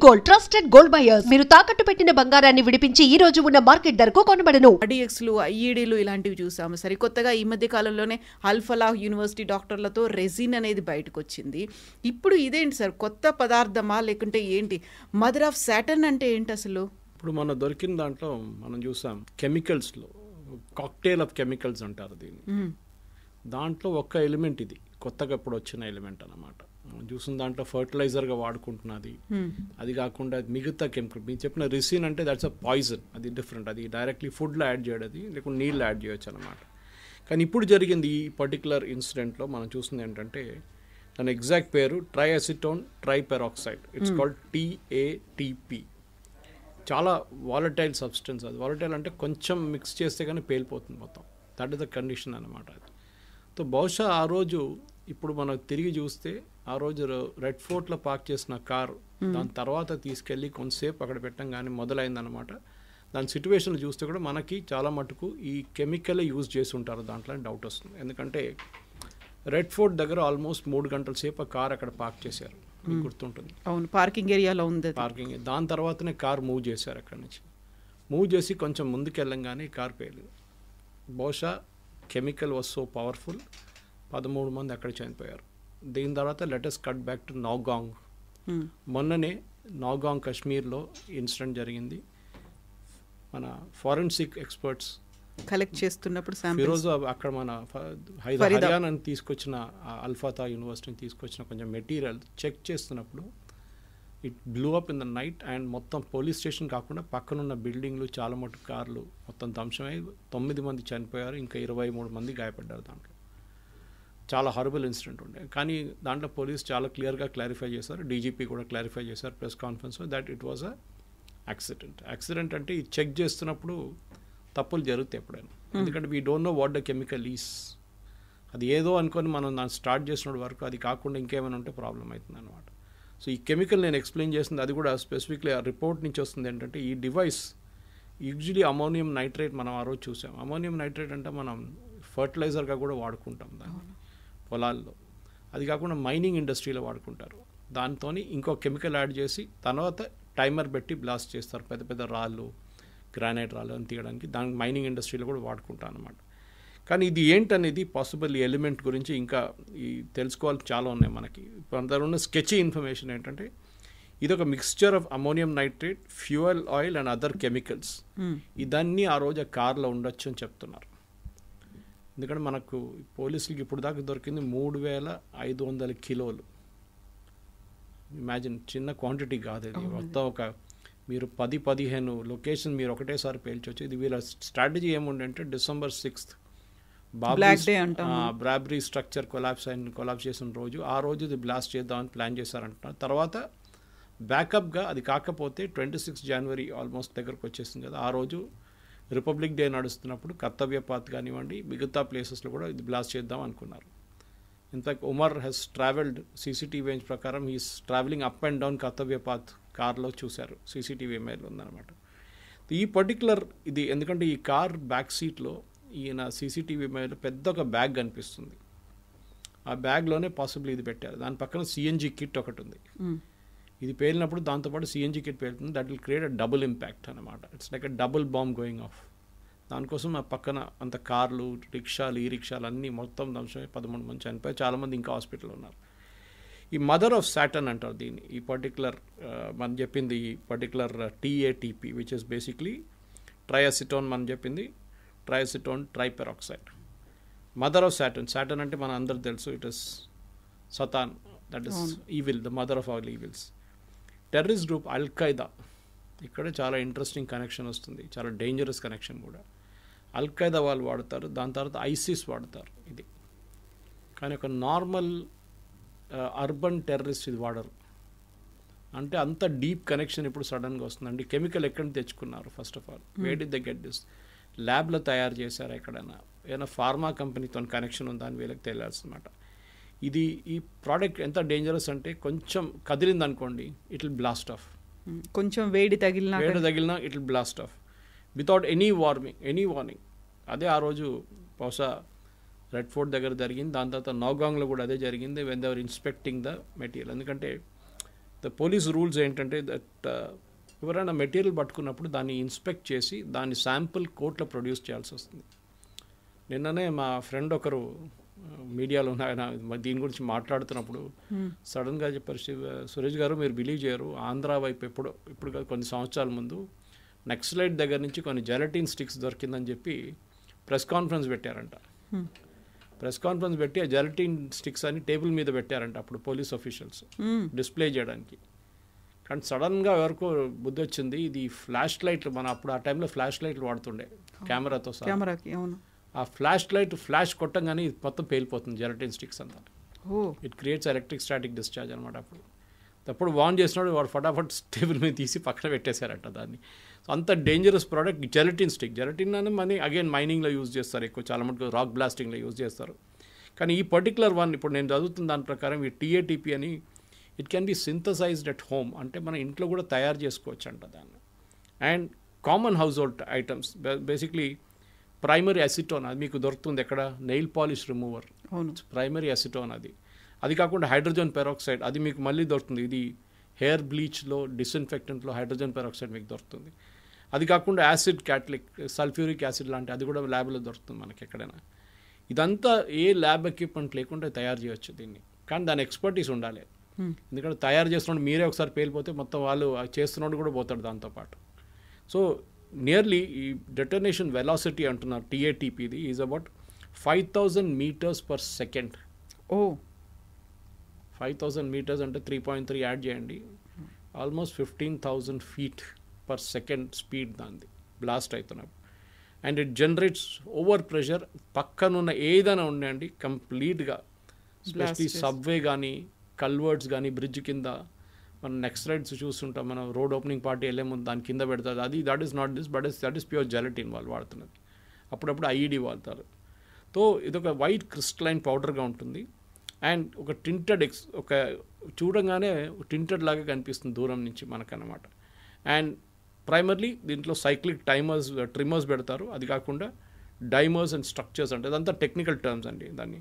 Gold trusted gold buyers మీరు తాకట్టు పెట్టిన బంగారాన్ని విడిపించి ఈ రోజు ఉన్న మార్కెట్ ధరకు కొనబడను. ఆర్డీఎక్స్లు ఐఈడీలు ఇలాంటివి చూసాము. సరికొత్తగా ఈ మధ్య కాలంలోనే అల్ఫలాహ్ యూనివర్సిటీ డాక్టర్లతో రెజిన్ అనేది బయటకు వచ్చింది. ఇప్పుడు ఇదేంటి సార్, కొత్త పదార్థమా లేకుంటే ఏంటి? మదర్ ఆఫ్ సాటర్న్ అంటే ఏంటి అసలు? ఇప్పుడు మన దొరికిన దాంట్లో మనం చూసాం కెమికల్స్లో కాక్టైల్ ఆఫ్ కెమికల్స్ అంటారు దీన్ని. దాంట్లో ఒక్క ఎలిమెంట్ ఇది కొత్తగా ఇప్పుడు వచ్చిన ఎలిమెంట్ అన్నమాట. మనం చూసిన దాంట్లో ఫర్టిలైజర్గా వాడుకుంటున్నది. అది కాకుండా మిగతా కెమికల్ మీరు చెప్పిన రిసిన్ అంటే దట్స్ అ పాయిజన్, అది డిఫరెంట్. అది డైరెక్ట్లీ ఫుడ్లో యాడ్ చేయడది, లేకుంటే నీళ్ళు యాడ్ చేయొచ్చు అనమాట. కానీ ఇప్పుడు జరిగింది ఈ పర్టికులర్ ఇన్సిడెంట్లో మనం చూసింది ఏంటంటే దాని ఎగ్జాక్ట్ పేరు triacetone triperoxide. It's called TATP. చాలా వాలటైల్ సబ్స్టెన్స్. అది వాలటైల్ అంటే కొంచెం మిక్స్ చేస్తే కానీ పేలిపోతుంది మొత్తం. దట్ ఈస్ ద కండిషన్ అనమాట. అది సో బహుశా ఆ రోజు ఇప్పుడు మనం తిరిగి చూస్తే ఆ రోజు రెడ్ ఫోర్ట్లో పార్క్ చేసిన కారు దాని తర్వాత తీసుకెళ్ళి కొంతసేపు అక్కడ పెట్టడం కానీ మొదలైందనమాట. దాని సిచ్యువేషన్లు చూస్తే కూడా మనకి చాలా మటుకు ఈ కెమికలే యూజ్ చేసి ఉంటారు దాంట్లో డౌట్ వస్తుంది. ఎందుకంటే రెడ్ ఫోర్ట్ దగ్గర ఆల్మోస్ట్ 3 గంటల సేపు ఆ కార్ అక్కడ పార్క్ చేశారు, మీకు గుర్తుంటుంది. అవును, పార్కింగ్ ఏరియాలో ఉంది పార్కింగ్. దాని తర్వాతనే కార్ మూవ్ చేశారు. అక్కడి నుంచి మూవ్ చేసి కొంచెం ముందుకు వెళ్ళంగానే కార్ పేలింది. బహుశా కెమికల్ వాజ్ సో పవర్ఫుల్, 13 మంది అక్కడ చనిపోయారు. దీని తర్వాత latest cut back to Nowgong. మొన్ననే నౌగాంగ్ కాశ్మీర్లో ఇన్సిడెంట్ జరిగింది. మన ఫారెన్సిక్ ఎక్స్పర్ట్స్ కలెక్ట్ చేస్తున్నప్పుడు ఈరోజు అక్కడ మన హర్యానాని తీసుకొచ్చిన అల్ఫాతా యూనివర్సిటీని తీసుకొచ్చిన కొంచెం మెటీరియల్ చెక్ చేస్తున్నప్పుడు it blue up in the night. And మొత్తం పోలీస్ స్టేషన్ కాకుండా పక్కనున్న బిల్డింగ్లు, చాలా మటుకు కార్లు మొత్తం ధ్వంసమై 9 మంది చనిపోయారు, ఇంకా 23 మంది గాయపడ్డారు. దాంట్లో చాలా హారబుల్ ఇన్సిడెంట్ ఉండే. కానీ దాంట్లో పోలీస్ చాలా క్లియర్గా క్లారిఫై చేశారు, డీజీపీ కూడా క్లారిఫై చేశారు ప్రెస్ కాన్ఫరెన్స్లో, that it was a accident. Accident అంటే ఇది చెక్ చేస్తున్నప్పుడు తప్పులు జరుగుతాయి ఎప్పుడైనా. ఎందుకంటే we don't know what the chemical is. అది ఏదో అనుకొని మనం దాన్ని స్టార్ట్ చేసిన వరకు అది కాకుండా ఇంకేమైనా ఉంటే ప్రాబ్లం అవుతుంది అనమాట. సో ఈ కెమికల్ నేను ఎక్స్ప్లెయిన్ చేసింది అది కూడా స్పెసిఫిక్లీ ఆ రిపోర్ట్ నుంచి వస్తుంది. ఏంటంటే ఈ డివైస్ యూజువలీ అమోనియం నైట్రేట్ మనం ఆ రోజు చూసాం. అమోనియం నైట్రేట్ అంటే మనం ఫర్టిలైజర్గా కూడా వాడుకుంటాం దాన్ని పొలాల్లో. అది కాకుండా మైనింగ్ ఇండస్ట్రీలో వాడుకుంటారు. దాంతో ఇంకో కెమికల్ యాడ్ చేసి తర్వాత టైమర్ పెట్టి బ్లాస్ట్ చేస్తారు. పెద్ద పెద్ద రాళ్ళు, గ్రానైట్ రాళ్ళు అని తీయడానికి దాని మైనింగ్ ఇండస్ట్రీలో కూడా వాడుకుంటాం అనమాట. కానీ ఇది ఏంటనేది పాసిబుల్ ఈ ఎలిమెంట్ గురించి ఇంకా ఈ తెలుసుకోవాలి చాలా ఉన్నాయి మనకి. ఇప్పుడు ఉన్న స్కెచీ ఇన్ఫర్మేషన్ ఏంటంటే ఇది ఒక mixture of ammonium nitrate, fuel oil and other chemicals. ఇదన్నీ ఆ రోజు ఆ కార్లో ఉండొచ్చు అని చెప్తున్నారు. ఎందుకంటే మనకు పోలీసులకి ఇప్పుడు దాకా దొరికింది 3500 కిలోలు. ఇమాజిన్, చిన్న క్వాంటిటీ కాదు ఇది. మొత్తం ఒక మీరు 10-15 లొకేషన్ మీరు ఒకటేసారి పేల్చొచ్చు. ఇది వీళ్ళ స్ట్రాటజీ ఏముండంటే December 6th Babri structure collapse చేసిన రోజు, ఆ రోజు ఇది బ్లాస్ట్ చేద్దామని ప్లాన్ చేశారంటున్నారు. తర్వాత బ్యాకప్గా అది కాకపోతే 26 జనవరి ఆల్మోస్ట్ దగ్గరకు వచ్చేసింది కదా, ఆ రోజు రిపబ్లిక్ డే నడుస్తున్నప్పుడు కర్తవ్యపాత్ కానివ్వండి మిగతా ప్లేసెస్లో కూడా ఇది బ్లాస్ట్ చేద్దాం అనుకున్నారు. In fact Umar he's travelled, CCTV image ప్రకారం he's travelling up and down Kartavya Path కార్లో చూశారు, సీసీటీవీ ఇమేజ్ ఉందన్నమాట. ఈ పర్టికులర్ ఇది ఎందుకంటే ఈ కార్ బ్యాక్ సీట్లో ఈయన సీసీటీవీ ఇమేజ్లో పెద్ద ఒక బ్యాగ్ కనిపిస్తుంది. ఆ బ్యాగ్లోనే పాసిబుల్ ఇది పెట్టారు. దాని పక్కన సిఎన్జీ కిట్ ఒకటి ఉంది. ఇది పేలినప్పుడు దాంతోపాటు సిఎన్జీ కిట్ పేలుతుంది. That will create a double impact అనమాట. It's like a double bomb going off. దానికోసం ఆ పక్కన అంత కార్లు, రిక్షాలు, ఈ రిక్షాలు అన్నీ మొత్తం ధ్వంసమై 13 మంది చనిపోయి చాలామంది ఇంకా హాస్పిటల్లో ఉన్నారు. ఈ మదర్ ఆఫ్ సాటర్న్ అంటారు దీన్ని. ఈ పర్టికులర్ మనం చెప్పింది ఈ particular TATP which is basically triacetone. మనం చెప్పింది triacetone triperoxide. Mother of Saturn. Saturn అంటే మన అందరూ తెలుసు, it is Satan, that is evil, the mother of all evils. Terrorist group Al-Qaeda, ఇక్కడ చాలా ఇంట్రెస్టింగ్ కనెక్షన్ వస్తుంది, చాలా డేంజరస్ కనెక్షన్ కూడా. అల్-ఖైదా వాళ్ళు వాడతారు, దాని తర్వాత ఐసిస్ వాడతారు ఇది. కానీ ఒక నార్మల్ అర్బన్ టెర్రరిస్ట్ ఇది వాడరు. అంటే అంత డీప్ కనెక్షన్ ఇప్పుడు సడన్గా వస్తుందండి. కెమికల్ ఎక్కడ తెచ్చుకున్నారు? First of all where did they get this? ల్యాబ్లో తయారు చేశారు ఎక్కడైనా? ఏదైనా ఫార్మా కంపెనీతో కనెక్షన్ ఉందా అని వీళ్ళకి తెలియాల్సిందన్నమాట. ఇది ఈ ప్రోడక్ట్ ఎంత డేంజరస్ అంటే కొంచెం కదిలింది అనుకోండి, ఇట్ విల్ బ్లాస్ట్ ఆఫ్. కొంచెం వేడి తగిలినా it will blast of without any warning. అదే ఆ రోజు బహుశా రెడ్ ఫోర్ట్ దగ్గర జరిగింది. దాని తర్వాత నౌగాంగ్లో కూడా అదే జరిగింది. When they were inspecting the material. ఎందుకంటే ద పోలీస్ రూల్స్ ఏంటంటే దట్ ఎవరైనా మెటీరియల్ పట్టుకున్నప్పుడు దాన్ని ఇన్స్పెక్ట్ చేసి దాని శాంపుల్ కోర్టులో ప్రొడ్యూస్ చేయాల్సి వస్తుంది. నిన్ననే మా ఫ్రెండ్ ఒకరు మీడియాలో ఆయన దీని గురించి మాట్లాడుతున్నప్పుడు సడన్గా చెప్పారు, సురేష్ గారు మీరు బిలీవ్ చేయరు, ఆంధ్ర వైపు ఇప్పుడు కొన్ని సంవత్సరాల ముందు నక్సలైట్ దగ్గర నుంచి కొన్ని జెలటిన్ స్టిక్స్ దొరికిందని చెప్పి ప్రెస్ కాన్ఫరెన్స్ పెట్టారంట. ప్రెస్ కాన్ఫరెన్స్ పెట్టి ఆ జెలటిన్ స్టిక్స్ అని టేబుల్ మీద పెట్టారంట అప్పుడు పోలీస్ ఆఫీషియల్స్ డిస్ప్లే చేయడానికి. కానీ సడన్గా ఎవరికో బుద్ధి వచ్చింది, ఇది ఫ్లాష్ లైట్లు, మన అప్పుడు ఆ టైంలో ఫ్లాష్ లైట్లు వాడుతుండే కెమెరాతో సహా. ఆ ఫ్లాష్ లైట్ ఫ్లాష్ కొట్టంగానే ఇది మొత్తం పేలిపోతుంది జెలటిన్ స్టిక్స్ అంతా. It creates electric static discharge అనమాట. అప్పుడు వార్న్ చేసినాడు, వాడు ఫటాఫట్ టేబుల్ మీద తీసి పక్కన పెట్టేశారంట దాన్ని. అంత dangerous product gelatin stick. Gelatin అని మనీ అగైన్ మైనింగ్లో యూజ్ చేస్తారు ఎక్కువ, చాలా మటుకు రాక్ బ్లాస్టింగ్లో యూజ్ చేస్తారు. కానీ ఈ పర్టికులర్ వన్ ఇప్పుడు నేను చదువుతున్న దాని ప్రకారం ఈ TATP అని it can be synthesised at home, అంటే మన ఇంట్లో కూడా తయారు చేసుకోవచ్చు అంట దాన్ని. And common house hold items basically primary acetone, అది మీకు దొరుకుతుంది ఎక్కడ, nail polish remover, primary acetone అది. అది కాకుండా హైడ్రోజన్ పెరాక్సైడ్, అది మీకు మళ్ళీ దొరుకుతుంది. ఇది హెయిర్ బ్లీచ్లో డిస్ఇన్ఫెక్టెంట్లో హైడ్రోజన్ పెరాక్సైడ్ మీకు దొరుకుతుంది. అది కాకుండా యాసిడ్ క్యాటలిక్, సల్ఫ్యూరిక్ యాసిడ్ లాంటి అది కూడా ల్యాబ్లో దొరుకుతుంది మనకి ఎక్కడైనా. ఇదంతా ఏ ల్యాబ్ ఎక్విప్మెంట్ లేకుండా తయారు చేయొచ్చు దీన్ని, కానీ దాని ఎక్స్పర్టీస్ ఉండాలి. ఎందుకంటే తయారు చేస్తున్నాడు మీరే ఒకసారి పేలిపోతే మొత్తం వాళ్ళు చేస్తున్నాడు కూడా పోతాడు దాంతోపాటు. సో నియర్లీ ఈ డెటోనేషన్ వెలాసిటీ అంటున్నారు TATPది is about 5000 meters per second. 5000 meters అంటే 3.3 యాడ్ చేయండి, almost 15,000 feet per second speed దాన్ని బ్లాస్ట్ అవుతున్నప్పుడు. And it generates over pressure. పక్కనున్న ఏదైనా ఉండండి కంప్లీట్గా, స్పెషలీ సబ్వే కానీ కల్వర్డ్స్ కానీ బ్రిడ్జ్ కింద మనం నెక్స్ట్ రైడ్స్ చూస్తుంటాం, మనం రోడ్ ఓపెనింగ్ పార్టీ వెళ్ళే ముందు దాని కింద పెడతారు. అది that is not this, but that is pure gelatin వాళ్ళు వాడుతున్నది. అప్పుడప్పుడు IED వాడతారు. సో ఇదొక వైట్ క్రిస్టలైన్ పౌడర్గా ఉంటుంది. అండ్ ఒక టింటెడ్ ఒక చూడంగానే టింటెడ్ లాగా కనిపిస్తుంది దూరం నుంచి మనకన్నమాట. అండ్ ప్రైమర్లీ దీంట్లో సైక్లిక్ ట్రిమ్మర్స్ పెడతారు. అది కాకుండా డైమర్స్ అండ్ స్ట్రక్చర్స్ అంటే అదంతా టెక్నికల్ టర్మ్స్ అండి దాన్ని.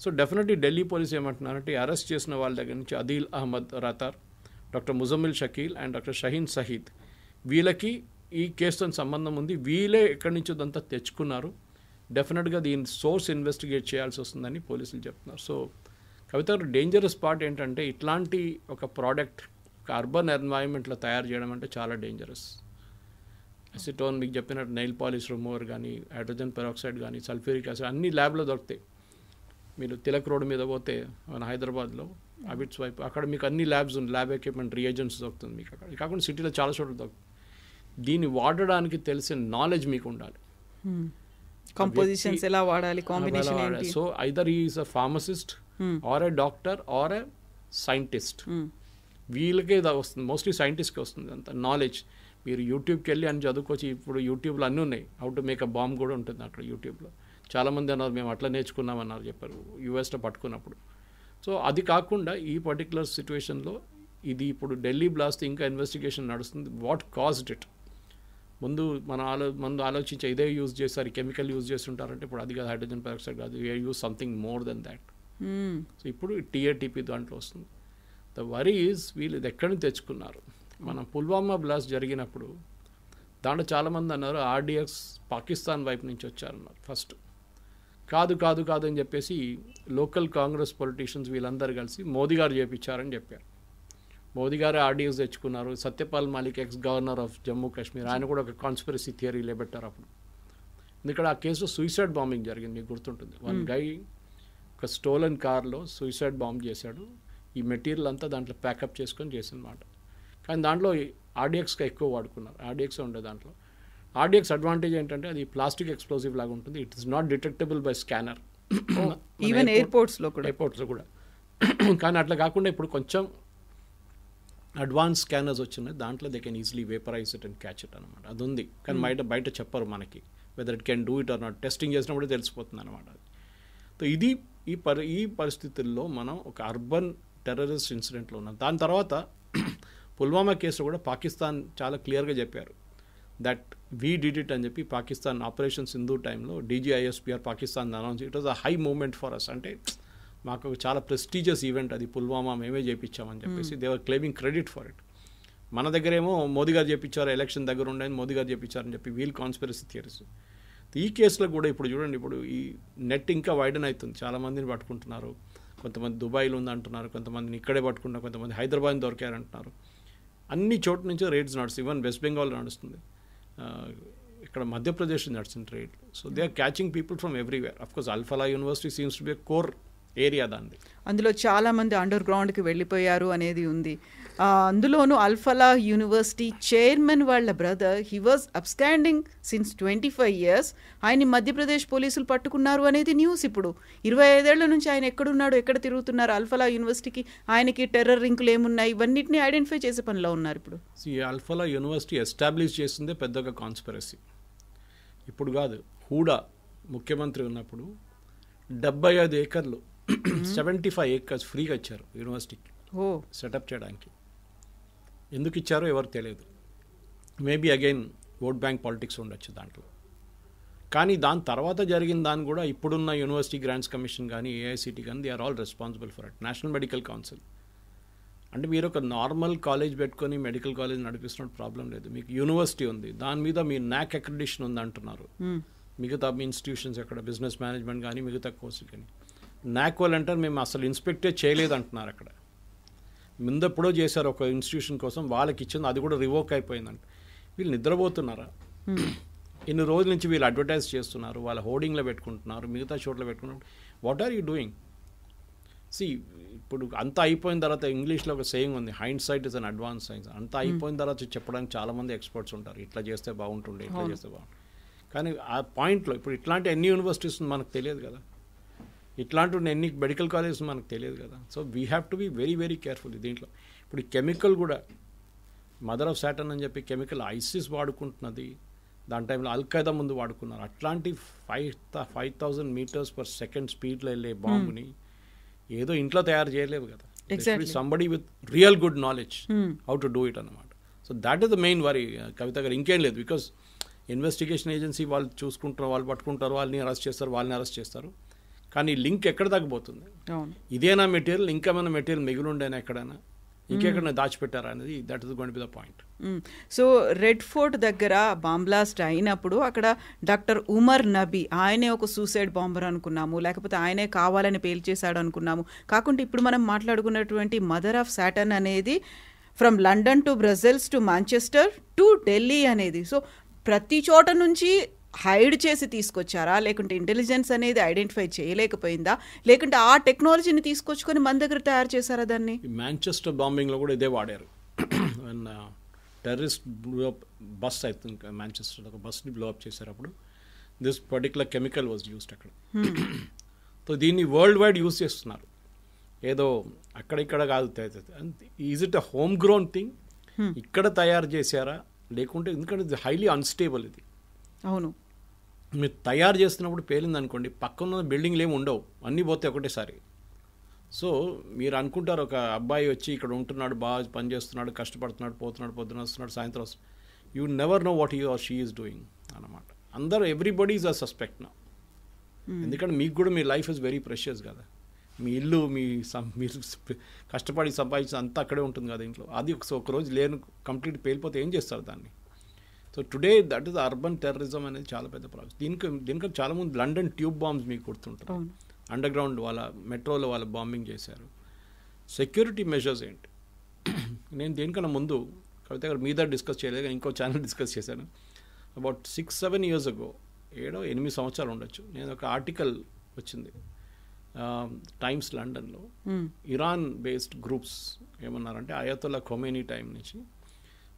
సో డెఫినెట్లీ ఢిల్లీ పోలీస్ ఏమంటున్నారంటే అరెస్ట్ చేసిన వాళ్ళ దగ్గర నుంచి Adeel Ahmad Rather, doctor Muzammil Shakeel and doctor Shaheen Saheed, వీళ్ళకి ఈ కేసుతో సంబంధం ఉంది. వీళ్ళే ఎక్కడి నుంచో అంతా తెచ్చుకున్నారు. డెఫినెట్గా దీని సోర్స్ ఇన్వెస్టిగేట్ చేయాల్సి వస్తుందని పోలీసులు చెప్తున్నారు. సో కవిత డేంజరస్ పార్ట్ ఏంటంటే ఇట్లాంటి ఒక ప్రోడక్ట్ ఒక అర్బన్ ఎన్వైరన్మెంట్లో తయారు చేయడం అంటే చాలా డేంజరస్. అసిటోన్ మీకు చెప్పినట్టు నెయిల్ పాలిష్ రిమూవర్ కానీ హైడ్రోజన్ పెరాక్సైడ్ కానీ సల్ఫ్యూరిక్ యాసిడ్ అన్ని ల్యాబ్లో దొరుకుతాయి. మీరు తిలక్ రోడ్ మీద పోతే మన హైదరాబాద్లో అబిట్స్ వైపు అక్కడ మీకు అన్ని ల్యాబ్స్ ఉంది, ల్యాబ్ ఎక్విప్మెంట్ రియేజెంట్స్ దొరుకుతుంది మీకు అక్కడ. కాకుండా సిటీలో చాలా చోట్ల దొరుకుతుంది. దీన్ని వాడడానికి తెలిసిన నాలెడ్జ్ మీకు ఉండాలి. కంపోజిషన్స్ ఎలా వాడాలి, కాంబినేషన్ ఏంటి. So either is a pharmacist or a doctor or a scientist. వీళ్ళకే వస్తుంది, మోస్ట్లీ సైంటిస్ట్కి వస్తుంది అంత నాలెడ్జ్. మీరు యూట్యూబ్కి వెళ్ళి అని చదువుకోవచ్చు. ఇప్పుడు యూట్యూబ్లో అన్నీ ఉన్నాయి, how to make a bomb కూడా ఉంటుంది అక్కడ యూట్యూబ్లో. చాలామంది అన్నారు మేము అట్లా నేర్చుకున్నామన్నారు చెప్పారు US పట్టుకున్నప్పుడు. సో అది కాకుండా ఈ పర్టికులర్ సిచ్యువేషన్లో ఇది ఇప్పుడు ఢిల్లీ బ్లాస్ట్ ఇంకా ఇన్వెస్టిగేషన్ నడుస్తుంది. వాట్ కాజ్డ్ ఇట్ ముందు ఆలోచించే ఇదే యూజ్ చేస్తారు, కెమికల్ యూజ్ చేస్తుంటారంటే ఇప్పుడు అది కాదు, హైడ్రోజన్ పెరాక్సైడ్ కాదు, use something more than that. So ఇప్పుడు TATP దాంట్లో వస్తుంది. ద వరీ ఈజ్ వీళ్ళు ఇది ఎక్కడి నుంచి తెచ్చుకున్నారు. మనం పుల్వామా బ్లాస్ట్ జరిగినప్పుడు దాంట్లో చాలామంది అన్నారు RDX పాకిస్తాన్ వైపు నుంచి వచ్చారన్నారు. ఫస్ట్ కాదు అని చెప్పేసి లోకల్ కాంగ్రెస్ పొలిటీషియన్స్ వీళ్ళందరూ కలిసి మోదీ గారు చేయించారని చెప్పారు. మోదీ గారు RDX తెచ్చుకున్నారు. Satyapal Malik X governor of Jammu Kashmir, ఆయన కూడా ఒక కాన్స్పిరసీ థియరీ లేబెట్టారు అప్పుడు. ఎందుకంటే ఆ కేసులో సూసైడ్ బాంబింగ్ జరిగింది, మీకు గుర్తుంటుంది. వన్ గై ఒక స్టోలన్ కార్లో సూసైడ్ బాంబ్ చేశాడు. ఈ మెటీరియల్ అంతా దాంట్లో ప్యాకప్ చేసుకొని చేసినమాట. కానీ దాంట్లో RDXగా ఎక్కువ వాడుకున్నారు, RDX ఉండే దాంట్లో. RDX అడ్వాంటేజ్ ఏంటంటే అది ప్లాస్టిక్ ఎక్స్ప్లోజివ్ లాగా ఉంటుంది. It is not detectable by scanner, even ఎయిర్పోర్ట్స్లో కూడా. కానీ అట్లా కాకుండా ఇప్పుడు కొంచెం అడ్వాన్స్ స్కానర్స్ వచ్చినాయి, దాంట్లో they can easily vaporise it and catch it అనమాట. అది ఉంది, కానీ బయట చెప్పరు మనకి whether it can do it or not. Testing చేసినప్పుడు తెలిసిపోతుంది అనమాట. సో ఇది ఈ పరిస్థితుల్లో మనం ఒక అర్బన్ టెర్రరిస్ట్ ఇన్సిడెంట్లో ఉన్నాం. దాని తర్వాత పుల్వామా కేసులో కూడా పాకిస్తాన్ చాలా క్లియర్గా చెప్పారు దట్ వీ డిడ్ ఇట్ అని చెప్పి. పాకిస్తాన్ ఆపరేషన్ సింధు టైంలో DGISPR Pakistan announce, it was a high moment for us. అంటే మాకు చాలా ప్రెస్టీజియస్ ఈవెంట్ అది, పుల్వామా మేమే చేయించామని చెప్పేసి they are claiming credit for it. మన దగ్గరేమో మోదీ గారు చేయించారు, ఎలక్షన్ దగ్గర ఉండేది మోదీ గారు చేయించారని చెప్పి వీల్ కాన్స్పిరసీ థియరీస్. ఈ కేసులో కూడా ఇప్పుడు చూడండి, ఇప్పుడు ఈ నెట్ ఇంకా వైడన్ అవుతుంది, చాలామందిని పట్టుకుంటున్నారు. కొంతమంది దుబాయ్లో ఉందంటున్నారు, కొంతమందిని ఇక్కడే పట్టుకుంటున్నారు, కొంతమంది హైదరాబాద్ దొరికారంటున్నారు. అన్ని చోట్ల నుంచి రేట్స్ నడుస్తుంది. ఈవెన్ వెస్ట్ బెంగాల్ నడుస్తుంది, ఇక్కడ మధ్యప్రదేశ్ నడుస్తుంది rate. So they are catching people from everywhere. Of course Al Falah university seems to be core area దాన్ని. అందులో చాలామంది అండర్ గ్రౌండ్కి వెళ్ళిపోయారు అనేది ఉంది. అందులోనూ అల్ఫలా యూనివర్సిటీ చైర్మన్ వాళ్ళ brother, he was absconding since 25 years. ఆయన మధ్యప్రదేశ్ పోలీసులు పట్టుకున్నారు అనేది న్యూస్. ఇప్పుడు 25 ఏళ్ల నుంచి ఆయన ఎక్కడున్నాడు, ఎక్కడ తిరుగుతున్నారు, అల్ఫలా యూనివర్సిటీకి ఆయనకి టెర్రర్ లింకులు ఏమున్నాయి, ఇవన్నిటిని ఐడెంటిఫై చేసే పనిలో ఉన్నారు ఇప్పుడు. ఈ అల్ఫలా యూనివర్సిటీ ఎస్టాబ్లిష్ చేసిందే పెద్దగా కాన్స్పిరసీ. ఇప్పుడు కాదు, హూడా ముఖ్యమంత్రి ఉన్నప్పుడు 75 ఏకర్లు 75 acres ఫ్రీగా ఇచ్చారు యూనివర్సిటీకి సెటప్ చేయడానికి. ఎందుకు ఇచ్చారో ఎవరికి తెలియదు. Maybe again vote bank politics ఉండొచ్చు దాంట్లో. కానీ దాని తర్వాత జరిగిన దాన్ని కూడా ఇప్పుడున్న యూనివర్సిటీ గ్రాంట్స్ కమిషన్ కానీ ఏఐసిటీ కానీ they are all responsible for it. National medical council అంటే మీరు ఒక నార్మల్ కాలేజ్ పెట్టుకొని మెడికల్ కాలేజ్ నడిపిస్తున్న ప్రాబ్లం లేదు. మీకు యూనివర్సిటీ ఉంది, దాని మీద మీ నాక్ అక్రిడిషన్ ఉంది అంటున్నారు. మిగతా మీ ఇన్స్టిట్యూషన్స్ ఎక్కడ బిజినెస్ మేనేజ్మెంట్ కానీ మిగతా కోర్సులు కానీ నాక్ వాళ్ళు అంటారు మేము అసలు ఇన్స్పెక్టే చేయలేదు అంటున్నారు. అక్కడ ముందెప్పుడో చేశారు ఒక ఇన్స్టిట్యూషన్ కోసం, వాళ్ళకి ఇచ్చింది, అది కూడా రివోక్ అయిపోయిందంట. వీళ్ళు నిద్రపోతున్నారా? ఇన్ని రోజుల నుంచి వీళ్ళు అడ్వర్టైజ్ చేస్తున్నారు, వాళ్ళ హోర్డింగ్లో పెట్టుకుంటున్నారు, మిగతా చోట్ల పెట్టుకుంటున్నారు. What are you doing? ఇప్పుడు అంతా అయిపోయిన తర్వాత ఇంగ్లీష్లో ఒక సేయింగ్ ఉంది, hindsight is an advance science. అంతా అయిపోయిన తర్వాత చెప్పడానికి చాలామంది ఎక్స్పర్ట్స్ ఉంటారు, ఇట్లా చేస్తే బాగుంటుండే, ఇట్లా చేస్తే బాగుంటుంది. కానీ ఆ పాయింట్లో ఇప్పుడు ఇట్లాంటి ఎన్ని యూనివర్సిటీస్ మనకు తెలియదు కదా, ఇట్లాంటి ఎన్ని మెడికల్ కాలేజెస్ మనకు తెలియదు కదా. So we have to be very very careful దీంట్లో. ఇప్పుడు ఈ కెమికల్ కూడా మదర్ ఆఫ్ సాటర్న్ అని చెప్పి కెమికల్ ఐసిస్ వాడుకుంటున్నది, దాని టైంలో అల్ఖైదా ముందు వాడుకున్నారు. అట్లాంటి 5,000 meters per second స్పీడ్లో వెళ్ళే బాంబుని ఏదో ఇంట్లో తయారు చేయలేవు కదా. Somebody with real good knowledge how to do it అన్నమాట. So that is the main worry Kavitha గారు. ఇంకేం లేదు, బికాస్ ఇన్వెస్టిగేషన్ ఏజెన్సీ వాళ్ళు చూసుకుంటారు, వాళ్ళు పట్టుకుంటారు, వాళ్ళని అరెస్ట్ చేస్తారు, వాళ్ళని అరెస్ట్ చేస్తారు. కానీ లింక్ ఎక్కడ తగ్గిపోతుంది? ఇదేనా మెటీరియల్, ఇంకేమైనా మెటీరియల్ మిగిలి ఉండేనా ఎక్కడైనా, ఇంకెక్కడైనా దాచిపెట్టారా అనేది that is going to be the point. So red fort దగ్గర బాంబ్ బ్లాస్ట్ అయినప్పుడు అక్కడ డాక్టర్ ఉమర్ నబీ ఆయనే ఒక సూసైడ్ బాంబర్ అనుకున్నాము, లేకపోతే ఆయనే కావాలని పేల్చేశాడు అనుకున్నాము. కాకుండా ఇప్పుడు మనం మాట్లాడుకున్నటువంటి మదర్ ఆఫ్ సాటర్న్ అనేది from London to Brussels to Manchester to Delhi అనేది. సో ప్రతి చోట నుంచి హైడ్ చేసి తీసుకొచ్చారా, లేకుంటే ఇంటెలిజెన్స్ అనేది ఐడెంటిఫై చేయలేకపోయిందా, లేకుంటే ఆ టెక్నాలజీని తీసుకొచ్చుకొని మన దగ్గర తయారు చేశారా దాన్ని? మాంచెస్టర్ బాంబింగ్లో కూడా ఇదే వాడారు. Terrorist blue up bus, I think Manchester ఒక బస్ని బ్లో అప్ చేసేటప్పుడు this particular chemical was used అక్కడ. సో దీన్ని వరల్డ్ వైడ్ యూజ్ చేస్తున్నారు, ఏదో అక్కడిక్కడ కాదు. Is it a home grown thing, ఇక్కడ తయారు చేశారా లేకుంటే, ఎందుకంటే ఇది హైలీ అన్స్టేబుల్. ఇది అవును, మీరు తయారు చేస్తున్నప్పుడు పేలింది అనుకోండి, పక్కన బిల్డింగ్లు ఏమి ఉండవు, అన్నీ పోతే ఒకటేసారి. సో మీరు అనుకుంటారు ఒక అబ్బాయి వచ్చి ఇక్కడ ఉంటున్నాడు, బాగా పని చేస్తున్నాడు, కష్టపడుతున్నాడు, పోతున్నాడు, పొద్దున వస్తున్నాడు, సాయంత్రం వస్తున్నాడు, you never know what he or she is doing అన్నమాట. అందరూ ఎవ్రీబడీ ఈజ్ అ సస్పెక్ట్ నా. ఎందుకంటే మీకు కూడా మీ లైఫ్ ఇస్ వెరీ ప్రెషియస్ కదా, మీ ఇల్లు మీరు కష్టపడి సంపాదించిన అంతా అక్కడే ఉంటుంది కదా ఇంట్లో. అది ఒకరోజు లేను కంప్లీట్ పేలిపోతే ఏం చేస్తారు దాన్ని? So today that is urban terrorism అనేది చాలా పెద్ద ప్రాబ్లం. దీనికన్నా చాలామంది లండన్ ట్యూబ్ బాంబ్స్ మీకు గుర్తుంటారు, అండర్ గ్రౌండ్ వాళ్ళ మెట్రోలో వాళ్ళ బాంబింగ్ చేశారు. సెక్యూరిటీ మెజర్స్ ఏంటి? నేను దేనికన్నా ముందు కవిత గారు మీద డిస్కస్ చేయలేదు, ఇంకో ఛానల్ డిస్కస్ చేశాను. అబౌట్ 6-7 years ago, 7-8 సంవత్సరాలు ఉండొచ్చు, నేను ఒక ఆర్టికల్ వచ్చింది టైమ్స్ లండన్లో. ఇరాన్ బేస్డ్ గ్రూప్స్ ఏమన్నారంటే అయతొల్లా ఖొమేనీ టైం నుంచి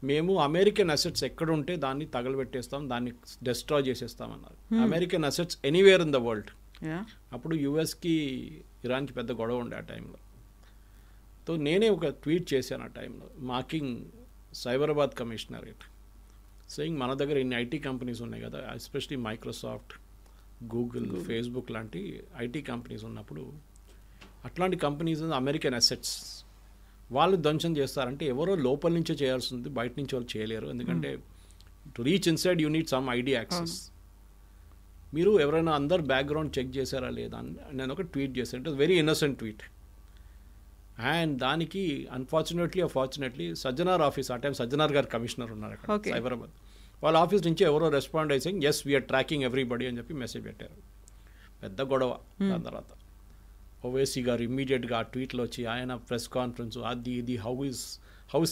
మేము అమెరికన్ అసెట్స్ ఎక్కడ ఉంటే దాన్ని తగలబెట్టేస్తాం, దాన్ని డెస్ట్రాయ్ చేసేస్తామన్నారు. American assets anywhere in the world. అప్పుడు యుఎస్కి ఇరాన్కి పెద్ద గొడవ ఉండే ఆ టైంలో. సో నేనే ఒక ట్వీట్ చేశాను ఆ టైంలో, మార్కింగ్ సైబరాబాద్ కమిషనరేట్, సేయింగ్ మన దగ్గర ఇన్ని ఐటీ కంపెనీస్ ఉన్నాయి కదా, ఎస్పెషలీ మైక్రోసాఫ్ట్, గూగుల్, ఫేస్బుక్ లాంటి ఐటీ కంపెనీస్ ఉన్నప్పుడు అట్లాంటి కంపెనీస్ అమెరికన్ అసెట్స్ వాళ్ళు ధ్వంసం చేస్తారంటే ఎవరో లోపల నుంచే చేయాల్సి ఉంది, బయట నుంచి వాళ్ళు చేయలేరు. ఎందుకంటే to reach inside you need some ID access. మీరు ఎవరైనా అందరు బ్యాక్గ్రౌండ్ చెక్ చేశారా లేదా అని నేను ఒక ట్వీట్ చేశాను. It was very innocent tweet. And దానికి అన్ఫార్చునేట్లీ సజ్జనార్ ఆఫీస్, ఆ టైం సజ్జనార్ గారు కమిషనర్ ఉన్నారు అక్కడ సైబరాబాద్, వాళ్ళ ఆఫీస్ నుంచి ఎవరో రెస్పాండ్ అయితే ఎస్ వీఆర్ ట్రాకింగ్ ఎవ్రీబడి అని చెప్పి మెసేజ్ పెట్టారు. పెద్ద గొడవ. దాని తర్వాత ఓవైసీ గారు ఇమ్మీడియట్గా ఆ ట్వీట్లో వచ్చి ఆయన ప్రెస్ కాన్ఫరెన్స్ అది ఇది how is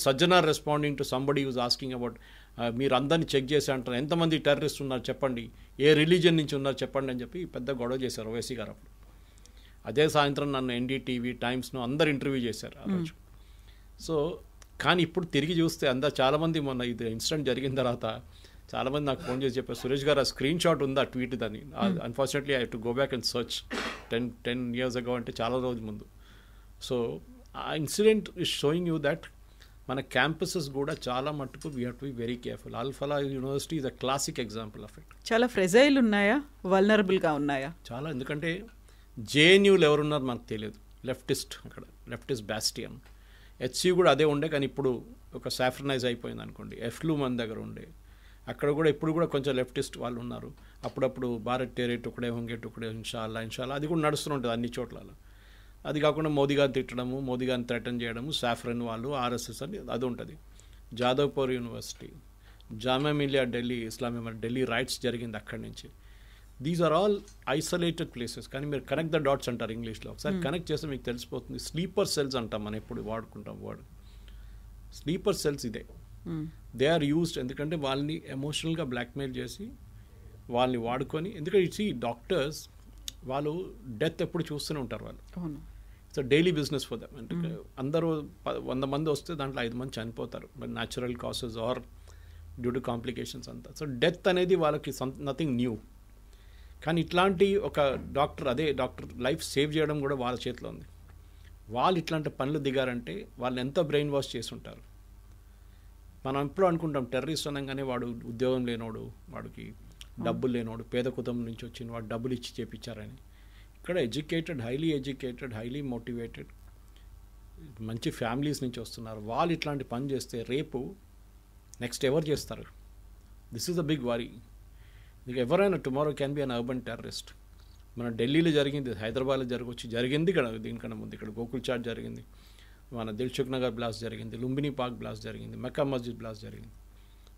Sajjanar responding to somebody use asking about మీరు అందరినీ చెక్ చేసి అంటారు, ఎంతమంది టెర్రరిస్ట్ ఉన్నారు చెప్పండి, ఏ రిలీజియన్ నుంచి ఉన్నారు చెప్పండి అని చెప్పి పెద్ద గొడవ చేశారు ఓవైసీ గారు అప్పుడు. అదే సాయంత్రం నన్ను ఎన్డీటీవీ టైమ్స్ను అందరు ఇంటర్వ్యూ చేశారు ఆ రోజు. సో కానీ ఇప్పుడు తిరిగి చూస్తే చాలామంది మొన్న ఇది ఇన్సిడెంట్ జరిగిన తర్వాత చాలామంది నాకు ఫోన్ చేసి చెప్పారు, సురేష్ గారు ఆ స్క్రీన్ షాట్ ఉందా ట్వీట్ దాన్ని. Unfortunately I to go back and search 10 years ago అంటే చాలా రోజుల ముందు. సో ఆ incident is showing you that మన క్యాంపసెస్ కూడా చాలా మట్టుకు we have to be very careful. Al-Falah university is a classic example of it. చాలా ఫ్రెజైల్ ఉన్నాయా, వల్నరబుల్గా ఉన్నాయా? చాలా. ఎందుకంటే జేఎన్యూలు ఎవరున్నారు మనకు తెలియదు, లెఫ్టిస్ట్, అక్కడ లెఫ్టిస్ట్ బ్యాస్టియన్. హెచ్సి కూడా అదే ఉండే, కానీ ఇప్పుడు ఒక సాఫ్రనైజ్ అయిపోయింది అనుకోండి. ఎఫ్లు మన దగ్గర ఉండే, అక్కడ కూడా ఇప్పుడు కూడా కొంచెం లెఫ్టిస్ట్ వాళ్ళు ఉన్నారు. అప్పుడప్పుడు భారత్ టేరే టుకడే హోంగే టుకడే ఇన్షాల్లా అది కూడా నడుస్తూ ఉంటుంది అన్ని చోట్ల. అది కాకుండా మోదీ గారిని తిట్టడము, మోదీ గారిని థ్రెటన్ చేయడము, సాఫ్రన్ వాళ్ళు, ఆర్ఎస్ఎస్ అని అది ఉంటుంది. జాదవ్పూర్ యూనివర్సిటీ, జామియా మిలియా ఢిల్లీ ఇస్లామియా ఢిల్లీ రైట్స్ జరిగింది అక్కడి నుంచి. These are all isolated places. కానీ మీరు కనెక్ట్ ద డాట్స్ అంటారు ఇంగ్లీష్లో. ఒకసారి కనెక్ట్ చేస్తే మీకు తెలిసిపోతుంది. స్లీపర్ సెల్స్ అంటాం మనం ఎప్పుడు వాడుకుంటాం వర్డ్. స్లీపర్ సెల్స్ ఇదే. దే ఆర్ యూస్డ్ ఎందుకంటే వాళ్ళని ఎమోషనల్గా బ్లాక్మెయిల్ చేసి వాళ్ళని వాడుకొని, ఎందుకంటే ఇట్స్ ఈ డాక్టర్స్ వాళ్ళు డెత్ ఎప్పుడు చూస్తూనే ఉంటారు వాళ్ళు. It's daily business for them. అంటే అందరూ 100 మంది వస్తే దాంట్లో 5 మంది చనిపోతారు but natural cases are due to complications అంతా. సో డెత్ అనేది వాళ్ళకి నథింగ్ న్యూ. కానీ ఇట్లాంటి ఒక డాక్టర్ లైఫ్ సేవ్ చేయడం కూడా వాళ్ళ చేతిలో ఉంది. వాళ్ళు ఇట్లాంటి పనులు దిగారంటే వాళ్ళు ఎంత బ్రెయిన్ వాష్ చేసి ఉంటారు. మనం ఎప్పుడు అనుకుంటాం టెర్రరిస్ట్ అనగానే వాడు ఉద్యోగం లేనోడు, వాడికి డబ్బులు లేనోడు, పేద కుటుంబం నుంచి వచ్చిన వాడు డబ్బులు ఇచ్చి చేపించారని. ఇక్కడ ఎడ్యుకేటెడ్, హైలీ మోటివేటెడ్, మంచి ఫ్యామిలీస్ నుంచి వస్తున్నారు. వాళ్ళు ఇట్లాంటి పని చేస్తే రేపు నెక్స్ట్ ఎవరు చేస్తారు? This is a big worry. మీకు ఎవరైనా tomorrow can be an urban terrorist. మన ఢిల్లీలో జరిగింది, హైదరాబాద్లో జరిగింది ఇక్కడ, దీనికన్నా ముందు ఇక్కడ గోకుల్ చాట్ జరిగింది, మన దిల్సుఖ్ నగర్ బ్లాస్ట్ జరిగింది, లుంబిని పార్క్ బ్లాస్ట్ జరిగింది, మక్కా మస్జిద్ బ్లాస్ట్ జరిగింది.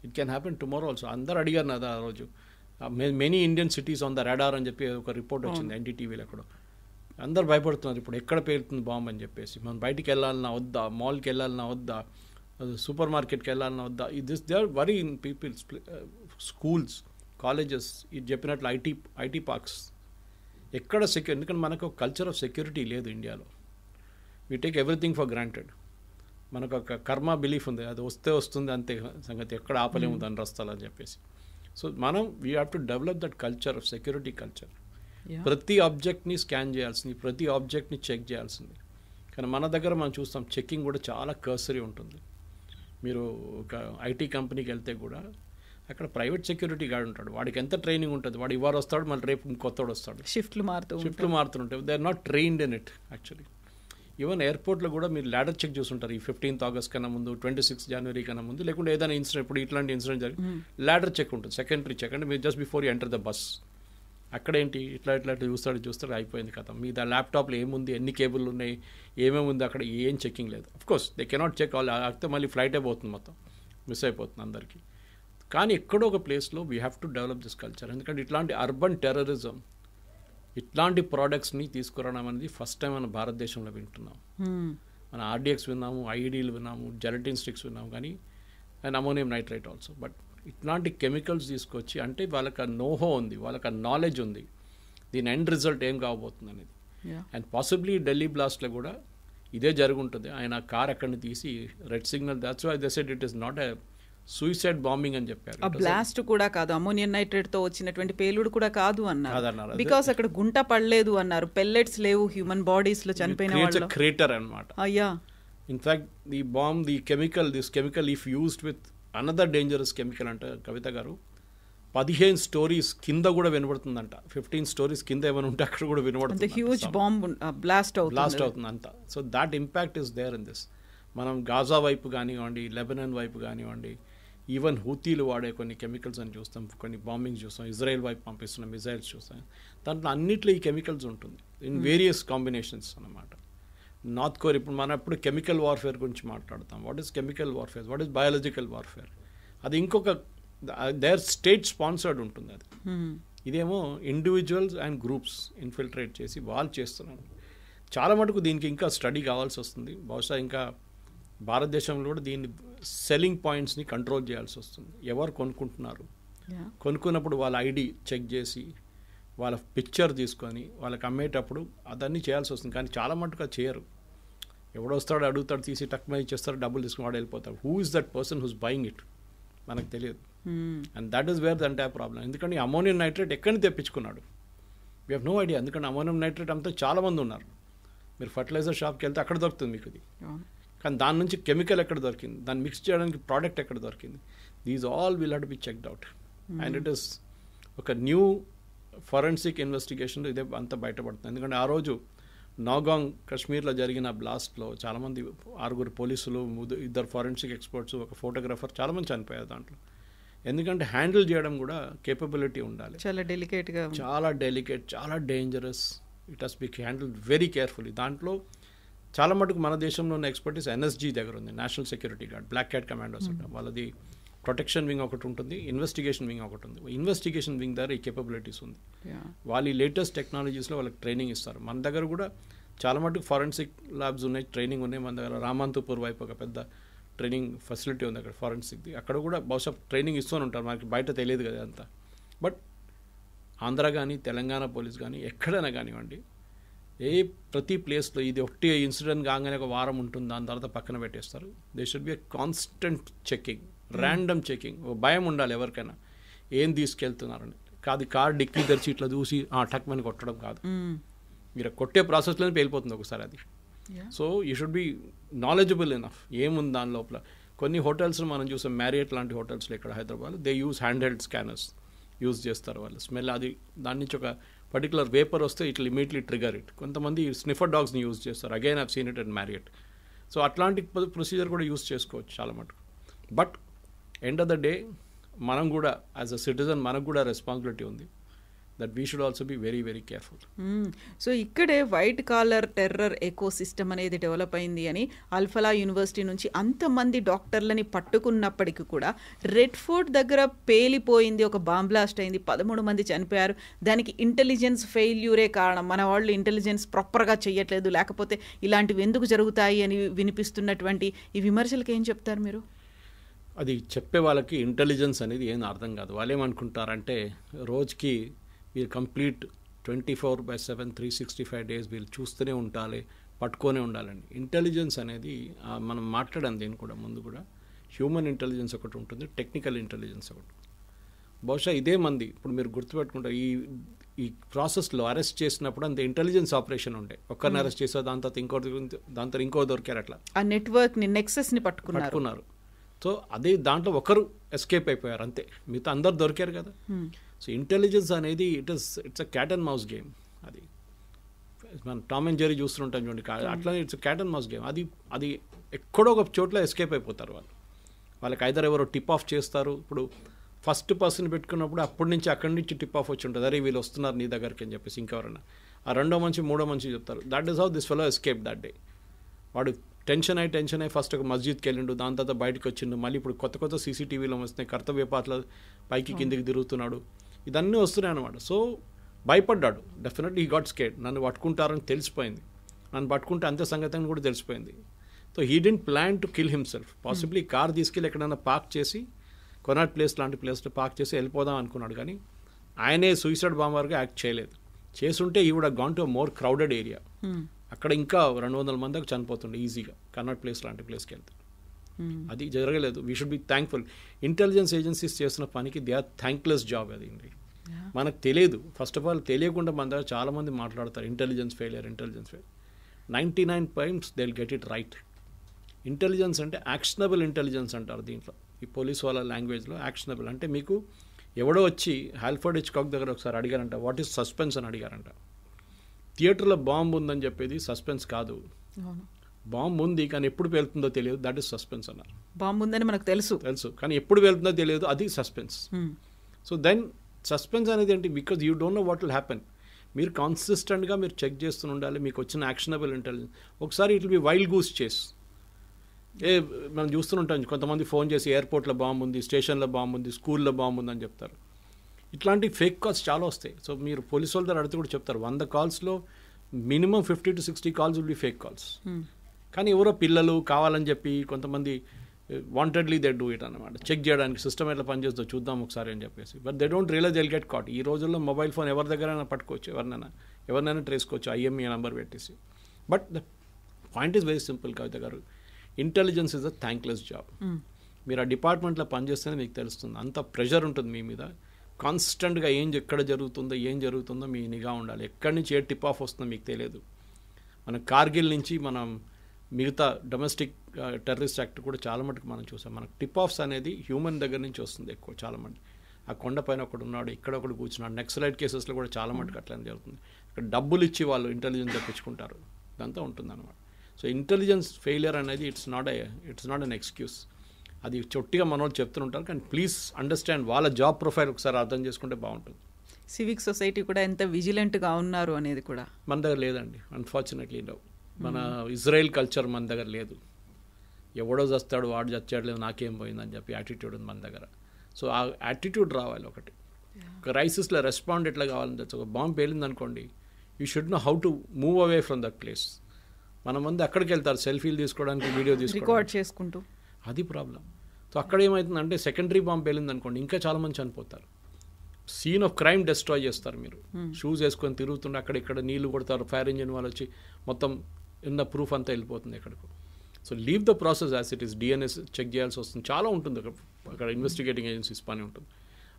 It can happen tomorrow also. అందరు అడిగారు కదా ఆ రోజు, many Indian cities on the radar అని చెప్పి ఒక రిపోర్ట్ వచ్చింది ఎన్డీటీవీలో. ఎక్కడో అందరు భయపడుతున్నారు ఇప్పుడు ఎక్కడ పేలుతుంది బాంబు అని చెప్పేసి. మనం బయటికి వెళ్ళాలన్నా వద్దా, మాల్కి వెళ్ళాలన్నా వద్దా, సూపర్ మార్కెట్కి వెళ్ళాలన్నా వద్దా. They are worry in peoples, schools, colleges, ఇది చెప్పినట్లు ఐటీ పార్క్స్ ఎక్కడ ఎందుకంటే మనకు ఒక కల్చర్ ఆఫ్ సెక్యూరిటీ లేదు ఇండియాలో. We take everything for granted. మనకు ఒక కర్మ బిలీఫ్ ఉంది, అది వస్తే వస్తుంది అంతే సంగతి, ఎక్కడ ఆపలేము దాని రస్తాలని చెప్పేసి. సో మనం we have to develop that culture of security culture. ప్రతి ఆబ్జెక్ట్ని స్కాన్ చేయాల్సింది, ప్రతి ఆబ్జెక్ట్ని చెక్ చేయాల్సింది. కానీ మన దగ్గర మనం చూస్తాం చెక్కింగ్ కూడా చాలా కర్సరీ ఉంటుంది. మీరు ఒక ఐటీ కంపెనీకి వెళ్తే కూడా అక్కడ ప్రైవేట్ సెక్యూరిటీ గార్డ్ ఉంటాడు, వాడికి ఎంత ట్రైనింగ్ ఉంటుంది, వాడు ఇవాళ వస్తాడు మళ్ళీ రేపు కొత్తవాడు వస్తాడు, షిఫ్ట్లు మారుతుంటాయి. They are not trained in it actually. Even ఎయిర్పోర్ట్లో కూడా మీరు ల్యాడర్ చెక్ చూస్తుంటారు. ఈ 15th August కన్నా ముందు, 26 January కన్నా ముందు, లేకుంటే ఏదైనా ఇన్సిడెంట్, ఇప్పుడు ఇట్లాంటి ఇన్సిడెంట్ జరిగి ల్యాడర్ చెక్ ఉంటుంది, సెకండరీ చెక్. అంటే మీరు just before you enter the bus అక్కడేంటి ఇట్లా చూస్తాడు అయిపోయింది కదా. మీ ల్యాప్టాప్లో ఏముంది, ఎన్ని కేబుల్ ఉన్నాయి, ఏమేమి ఉంది, అక్కడ ఏం చెక్కింగ్ లేదు. Of course they cannot check all, అయితే మళ్ళీ ఫ్లైట్ అయిపోతుంది, మొత్తం మిస్ అయిపోతుంది అందరికీ. కానీ ఎక్కడో ఒక ప్లేస్లో we have to develop this culture. ఎందుకంటే ఇట్లాంటి అర్బన్ టెర్రరిజం, ఇట్లాంటి ప్రోడక్ట్స్ని తీసుకురావడం అనేది ఫస్ట్ టైం మన భారతదేశంలో వింటున్నాం. మన ఆర్డిఎక్స్ విన్నాము, ఐఈడీలు విన్నాము, జెలటిన్ స్టిక్స్ విన్నాము, కానీ and ammonium nitrate also. But ఇట్లాంటి కెమికల్స్ తీసుకొచ్చి, అంటే వాళ్ళకి ఆ నోహో ఉంది, వాళ్ళకి ఆ నాలెడ్జ్ ఉంది, దీని ఎండ్ రిజల్ట్ ఏం కాబోతుంది అనేది. అండ్ పాసిబ్లీ ఢిల్లీ బ్లాస్ట్లో కూడా ఇదే జరుగుంటుంది. ఆయన కార్ అక్కడిని తీసి red signal, that's why they said it is not a suicide bombing అని చెప్పారు. ఆ బ్లాస్ట్ కూడా కాదు, అమోనియం నైట్రేట్ తో వచ్చినటువంటి పేలుడు కూడా కాదు అన్నారు. బికాస్ అక్కడ గుంట పడలేదు అన్నారు, పెల్లెట్స్ లేవు హ్యూమన్ బాడీస్ లో చనిపోయిన వాళ్ళు. క్రేటర్ అన్నమాట. అయ్యా, in fact the bomb, the chemical, this chemical if used with another dangerous chemical అంటే కవిత గారు 15 stories కింద కూడా వినబడుతుందంట. 15 stories కింద ఏమైనా ఉంటే అక్కడ కూడా వినబడుతుంది. హ్యూజ్ బాంబ్ బ్లాస్ట్ అవుతుంది అంతా. So that impact is there in this. మనం గాజా వైపు కానివ్వండి, లెబనాన్ వైపు కానివ్వండి, ఈవెన్ హూతీలు వాడే కొన్ని కెమికల్స్ అని చూస్తాం, కొన్ని బాంబింగ్స్ చూస్తాం, ఇజ్రాయెల్ వైపు పంపిస్తున్న మిజైల్స్ చూస్తాం. దాంట్లో అన్నిట్లో ఈ కెమికల్స్ ఉంటుంది ఇన్ వేరియస్ కాంబినేషన్స్ అన్నమాట. నార్త్ కొరియా ఇప్పుడు మనం ఎప్పుడు కెమికల్ వార్ఫేర్ గురించి మాట్లాడతాం. What is chemical warfare, what is biological warfare, అది ఇంకొక దేర్ స్టేట్ స్పాన్సర్డ్ ఉంటుంది అది. ఇదేమో ఇండివిజువల్స్ అండ్ గ్రూప్స్ ఇన్ఫిల్ట్రేట్ చేసి వాళ్ళు చేస్తున్నారు. చాలా మటుకు దీనికి ఇంకా స్టడీ కావాల్సి వస్తుంది. బహుశా ఇంకా భారతదేశంలో కూడా దీన్ని సెల్లింగ్ పాయింట్స్ని కంట్రోల్ చేయాల్సి వస్తుంది. ఎవరు కొనుక్కుంటున్నారు, కొనుక్కున్నప్పుడు వాళ్ళ ఐడి చెక్ చేసి వాళ్ళ పిక్చర్ తీసుకొని వాళ్ళకి అమ్మేటప్పుడు అదన్నీ చేయాల్సి వస్తుంది. కానీ చాలా మటుకు అది చేయరు. ఎవడొస్తాడు అడుగుతాడు, తీసి టక్మా ఇచ్చేస్తాడు, డబ్బులు తీసుకుని వాడు వెళ్ళిపోతాడు. Who is that person who's buying it మనకు తెలియదు. And that is where the entire problem. ఎందుకంటే అమోనియం నైట్రేట్ ఎక్కడి నుంచి తెప్పించుకున్నాడు, వీ హ్యావ్ నో ఐడియా. ఎందుకంటే అమోనియం నైట్రేట్ అంతా చాలామంది ఉన్నారు. మీరు ఫర్టిలైజర్ షాప్కి వెళ్తే అక్కడ దొరుకుతుంది మీకు ఇది. కానీ దాని నుంచి కెమికల్ ఎక్కడ దొరికింది, దాన్ని మిక్స్ చేయడానికి ప్రోడక్ట్ ఎక్కడ దొరికింది, these all will have to be checked out. And it is ఒక న్యూ ఫరెన్సిక్ ఇన్వెస్టిగేషన్ ఇదే అంతా బయటపడుతుంది. ఎందుకంటే ఆ రోజు నౌగాంగ్ కాశ్మీర్లో జరిగిన బ్లాస్ట్లో చాలామంది 6 పోలీసులు, 2 ఫారెన్సిక్ ఎక్స్పర్ట్స్, ఒక ఫోటోగ్రాఫర్, చాలామంది చనిపోయారు దాంట్లో. ఎందుకంటే హ్యాండిల్ చేయడం కూడా కేపబిలిటీ ఉండాలి. చాలా డెలికేట్గా, చాలా డెలికేట్, చాలా dangerous. It has be handle very carefully. దాంట్లో చాలా మటుకు మన దేశంలో ఉన్న ఎక్స్పర్టీస్ ఎన్ఎస్జీ దగ్గర ఉంది, national security guard, black cat commandos ఉంటాం. వాళ్ళది ప్రొటెక్షన్ వింగ్ ఒకటి ఉంటుంది, ఇన్వెస్టిగేషన్ వింగ్ ఒకటి ఉంది. ఇన్వెస్టిగేషన్ వింగ్ దగ్గర ఈ కేపబిలిటీస్ ఉంది. వాళ్ళు ఈ లేటెస్ట్ టెక్నాలజీస్లో వాళ్ళకి ట్రైనింగ్ ఇస్తారు. మన దగ్గర కూడా చాలా మటుకు ఫారెన్సిక్ ల్యాబ్స్ ఉన్నాయి, ట్రైనింగ్ ఉన్నాయి. మన దగ్గర రామంతపూర్ వైపు ఒక పెద్ద ట్రైనింగ్ ఫెసిలిటీ ఉంది అక్కడ ఫారెన్సిక్ది. అక్కడ కూడా బహుశా ట్రైనింగ్ ఇస్తూనే ఉంటారు, మనకి బయట తెలియదు కదా అంతా. బట్ ఆంధ్ర కానీ తెలంగాణ పోలీస్ కానీ ఎక్కడైనా కానివ్వండి, ప్రతి ప్లేస్లో ఇది ఒకటి ఇన్సిడెంట్ కాగానే ఒక వారం ఉంటుంది, దాని తర్వాత పక్కన పెట్టేస్తారు. They should be a constant checking, random checking. భయం ఉండాలి ఎవరికైనా, ఏం తీసుకెళ్తున్నారని కాదు. కార్ డిక్కీ తెరిచి ఇట్లా చూసి టక్మని కొట్టడం కాదు. మీరు కొట్టే ప్రాసెస్లోనే పేలిపోతుంది ఒకసారి అది. So you should be knowledgeable enough ఏముంది దాని లోపల. కొన్ని హోటల్స్ మనం చూసాం, మ్యారియట్ లాంటి హోటల్స్లో ఇక్కడ Hyderabad, they use hand held scanners use చేస్తారు వాళ్ళు. స్మెల్ అది దాని నుంచి ఒక పర్టికులర్ వేపర్ వస్తే ఇట్ ఇమీడియట్లీ ట్రిగర్ ఇట్. కొంతమంది స్నిఫర్ డాగ్స్ని యూజ్ చేస్తారు. Again I've seen it and Marriott. So అట్లాంటి ప్రొసీజర్ కూడా యూజ్ చేసుకోవచ్చు చాలా మటుకు. But end of the day మనం కూడా యాజ్ అ సిటిజన్ మనకు కూడా రెస్పాన్సిబిలిటీ ఉంది. that we should also be very very careful. So ఇక్కడే white collar terror eco system అనేది డెవలప్ అయింది అని అల్ఫలా యూనివర్సిటీ నుంచి అంతమంది డాక్టర్లని పట్టుకున్నప్పటికీ కూడా రెడ్ ఫోర్ట్ దగ్గర పేలిపోయింది, ఒక బాంబ్ బ్లాస్ట్ అయింది, 13 మంది చనిపోయారు. దానికి ఇంటెలిజెన్స్ ఫెయిల్యూరే కారణం, మన వాళ్ళు ఇంటెలిజెన్స్ ప్రాపర్గా చేయట్లేదు, లేకపోతే ఇలాంటివి ఎందుకు జరుగుతాయి అని వినిపిస్తున్నటువంటి ఈ విమర్శలకు ఏం చెప్తారు మీరు? అది చెప్పే వాళ్ళకి ఇంటెలిజెన్స్ అనేది ఏం అర్థం కాదు. వాళ్ళు ఏమనుకుంటారంటే రోజుకి వీళ్ళు కంప్లీట్ 24/7 365 days వీళ్ళు చూస్తూనే ఉండాలి, పట్టుకొనే ఉండాలండి. ఇంటెలిజెన్స్ అనేది మనం మాట్లాడాం దీన్ని కూడా ముందు కూడా, హ్యూమన్ ఇంటెలిజెన్స్ ఒకటి ఉంటుంది, టెక్నికల్ ఇంటెలిజెన్స్ ఒకటి. బహుశా ఇదే మంది ఇప్పుడు మీరు గుర్తుపెట్టుకుంటారు, ఈ ప్రాసెస్లో అరెస్ట్ చేసినప్పుడు అంత ఇంటెలిజెన్స్ ఆపరేషన్ ఉండే, ఒక్కరిని అరెస్ట్ చేసారు, దాని తర్వాత ఇంకో దొరికారు, అట్లా ఆ నెట్వర్క్ని నెక్సెస్ని పట్టుకున్నారు. సో అదే దాంట్లో ఒకరు ఎస్కేప్ అయిపోయారు అంతే, మిగతా అందరు దొరికారు కదా. సో ఇంటెలిజెన్స్ అనేది it's a cat and mouse game. అది మనం టామ్ అండ్ జెర్రీ చూస్తుంటాం చూడండి, అట్లానే it's cat and mouse game. అది ఎక్కడో ఒక చోట్ల ఎస్కేప్ అయిపోతారు వాళ్ళకి ఐదర్ ఎవరో టిప్ ఆఫ్ చేస్తారు. ఇప్పుడు ఫస్ట్ పర్సన్ పెట్టుకున్నప్పుడు అప్పటి నుంచి అక్కడి నుంచి టిప్ ఆఫ్ వచ్చి ఉంటుంది, అరే వీళ్ళు వస్తున్నారు నీ దగ్గరికి అని చెప్పేసి ఇంకెవరైనా. ఆ రెండో మనిషి మూడో మనిషి చెప్తారు. That is how this fellow escape that day. వాడు టెన్షన్ అయ్యి ఫస్ట్ ఒక మస్జిద్కి వెళ్ళిండు, దాని తర్వాత బయటకు వచ్చిండు, మళ్ళీ ఇప్పుడు కొత్త సీసీటీవీలో వస్తున్నాయి, కర్తవ్య పాటలు పైకి కిందికి తిరుగుతున్నాడు, ఇదన్నీ వస్తున్నాయి అనమాట. సో భయపడ్డాడు, డెఫినెట్లీ హీ గాట్ స్కేర్డ్. నన్ను పట్టుకుంటారని తెలిసిపోయింది, నన్ను పట్టుకుంటే అంతే సంగతి అని కూడా తెలిసిపోయింది. So he didn't plan to kill himself. Possibly car తీసుకెళ్ళి ఎక్కడైనా పార్క్ చేసి, కొనాట్ ప్లేస్ లాంటి ప్లేస్లో పార్క్ చేసి వెళ్ళిపోదాం అనుకున్నాడు, కానీ ఆయనే సూసైడ్ బాంబర్గా యాక్ట్ చేయలేదు. చేసుంటే ఈ would have gone to more crowded area. అక్కడ ఇంకా 200 మందికి చనిపోతుండే ఈజీగా, కర్నాట్ ప్లేస్ లాంటి ప్లేస్కి వెళ్తే. అది జరగలేదు. We should be thankful. Intelligence agencies చేస్తున్న పనికి దే ఆర్ థ్యాంక్లెస్ జాబ్. అది మనకు తెలియదు. ఫస్ట్ ఆఫ్ ఆల్ తెలియకుండా మన దగ్గర చాలామంది మాట్లాడతారు intelligence failure. 99 times they will get it right. Intelligence అంటే యాక్షనబుల్ ఇంటెలిజెన్స్ అంటారు దీంట్లో, ఈ పోలీస్ వాళ్ళ లాంగ్వేజ్లో. యాక్షనబుల్ అంటే మీకు ఎవడో వచ్చి ఆల్ఫ్రెడ్ హిచ్కాక్ దగ్గర ఒకసారి అడిగారంట, వాట్ ఈస్ సస్పెన్స్ అని అడిగారంట. థియేటర్లో బాంబు ఉందని చెప్పేది సస్పెన్స్ కాదు. బాంబు ఉంది కానీ ఎప్పుడు పేలుతుందో తెలియదు, దట్ ఈస్ సస్పెన్స్ అన్నారు. బాంబు ఉందని మనకు తెలుసు కానీ ఎప్పుడు వెళ్తుందో తెలియదు, అది సస్పెన్స్. సో దెన్ సస్పెన్స్ అనేది ఏంటి, because you don't know what will happen. మీరు కాన్సిస్టెంట్గా మీరు చెక్ చేస్తూ ఉండాలి, మీకు వచ్చిన యాక్షనబుల్ ఇంటెలిజెన్స్. ఒకసారి it will be wild goose చేస్. మనం చూస్తుంటాం కొంతమంది ఫోన్ చేసి ఎయిర్పోర్ట్లో బాంబు ఉంది, స్టేషన్లో బాంబు ఉంది, స్కూల్లో బాంబు ఉంది అని చెప్తారు. ఇట్లాంటి ఫేక్ కాల్స్ చాలా వస్తాయి. సో మీరు పోలీసు వాళ్ళ దగ్గర అడిగితే కూడా చెప్తారు 100 కాల్స్లో minimum 50 to 60 calls will be fake calls. కానీ ఎవరో పిల్లలు కావాలని చెప్పి కొంతమంది వాంటెడ్లీ దే డూ ఇట్ అనమాట, చెక్ చేయడానికి సిస్టమ్ ఎట్లా పనిచేస్తుందో చూద్దాం ఒకసారి అని చెప్పేసి. But they don't realise they'll get caught. ఈ రోజుల్లో మొబైల్ ఫోన్ ఎవరి దగ్గరైనా పట్టుకోవచ్చు, ఎవరినైనా ట్రేసుకోవచ్చు IMEI నెంబర్ పెట్టేసి. But the point is very simple Kavitha గారు, intelligence is a thankless job. మీరు ఆ డిపార్ట్మెంట్లో పనిచేస్తేనే మీకు తెలుస్తుంది, అంత ప్రెషర్ ఉంటుంది మీ మీద. కాన్స్టెంట్గా ఎక్కడ జరుగుతుందో మీ నిఘా ఉండాలి. ఎక్కడి నుంచి ఏ టిప్ ఆఫ్ వస్తుందో మీకు తెలియదు. మన కార్గిల్ నుంచి మనం మిగతా డొమెస్టిక్ టెర్రరిస్ట్ యాక్ట్ కూడా చాలా మటుకు మనం చూసాం. మనకు టిప్ ఆఫ్స్ అనేది హ్యూమన్ దగ్గర నుంచి వస్తుంది ఎక్కువ. చాలామంది ఆ కొండపైన ఒకడు ఉన్నాడు, ఇక్కడ ఒకడు కూర్చున్నాడు. నెక్సలైట్ కేసెస్లో కూడా చాలా మటుకు అట్లనే జరుగుతుంది. ఇక్కడ డబ్బులు ఇచ్చి వాళ్ళు ఇంటెలిజెన్స్ తెప్పించుకుంటారు, ఇదంతా ఉంటుందన్నమాట. సో ఇంటెలిజెన్స్ ఫెయిలియర్ అనేది ఇట్స్ నాట్ అన్ ఎక్స్క్యూజ్. అది చొట్టిగా మనోళ్ళు చెప్తుంటారు, కానీ ప్లీజ్ అండర్స్టాండ్ వాళ్ళ జాబ్ ప్రొఫైల్ ఒకసారి అర్థం చేసుకుంటే బాగుంటుంది. సివిక్ సొసైటీ కూడా ఎంత విజిలెంట్గా ఉన్నారు అనేది కూడా మన దగ్గర లేదండి, అన్ఫార్చునేట్లీ. మన ఇజ్రాయెల్ కల్చర్ మన దగ్గర లేదు. ఎవడో చస్తాడు వాడు చచ్చాడు లేదు నాకేం పోయిందని చెప్పి యాటిట్యూడ్ ఉంది మన దగ్గర. సో ఆ యాటిట్యూడ్ రావాలి. ఒకటి క్రైసిస్లో రెస్పాండ్ ఎట్లా కావాలని తెలుసు. ఒక బాంబు పేలింది అనుకోండి, you should know how to move away from that place. మన మంది అక్కడికి వెళ్తారు సెల్ఫీలు తీసుకోవడానికి, వీడియో రికార్డ్ చేసుకుంటూ, అది ప్రాబ్లం. సో అక్కడ ఏమవుతుందంటే సెకండరీ బాంబు పేలింది అనుకోండి, ఇంకా చాలామంది చనిపోతారు. సీన్ ఆఫ్ క్రైమ్ డిస్ట్రాయ్ చేస్తారు. మీరు షూస్ వేసుకొని తిరుగుతుంటే అక్కడ ఇక్కడ నీళ్లు కొడతారు, ఫైర్ ఇంజిన్ వాళ్ళు వచ్చి మొత్తం ఉన్న ప్రూఫ్ అంతా వెళ్ళిపోతుంది ఎక్కడికి. So leave the process as it is. DNS check చేయాల్సి వస్తుంది, చాలా ఉంటుంది అక్కడ. ఇన్వెస్టిగేటింగ్ ఏజెన్సీస్ పని ఉంటుంది.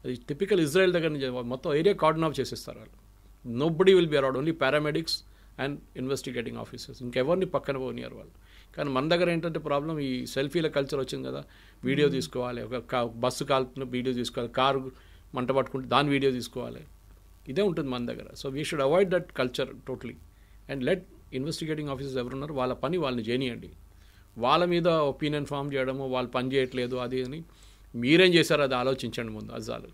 అది టిపికల్ ఇజ్రాయెల్ దగ్గర నుంచి మొత్తం ఏరియా కార్డన్ ఆఫ్ చేసేస్తారు వాళ్ళు. Nobody will be around, only paramedics and investigating officers, ఇంకెవరిని పక్కన పోనియారు వాళ్ళు. కానీ మన దగ్గర ఏంటంటే ప్రాబ్లం, ఈ సెల్ఫీల కల్చర్ వచ్చింది కదా, వీడియో తీసుకోవాలి, ఒక బస్సు కాల్పున వీడియో తీసుకోవాలి, కారు మంట పట్టుకుంటే దాని వీడియో తీసుకోవాలి, ఇదే ఉంటుంది మన దగ్గర. So we should avoid that culture totally and let investigating officers ఎవరున్నారు వాళ్ళ పని వాళ్ళని చేయనియండి. వాళ్ళ మీద ఒపీనియన్ ఫామ్ చేయడము, వాళ్ళు పని చేయట్లేదు అది అని మీరేం చేశారో అది ఆలోచించండి ముందు, అది చాలు.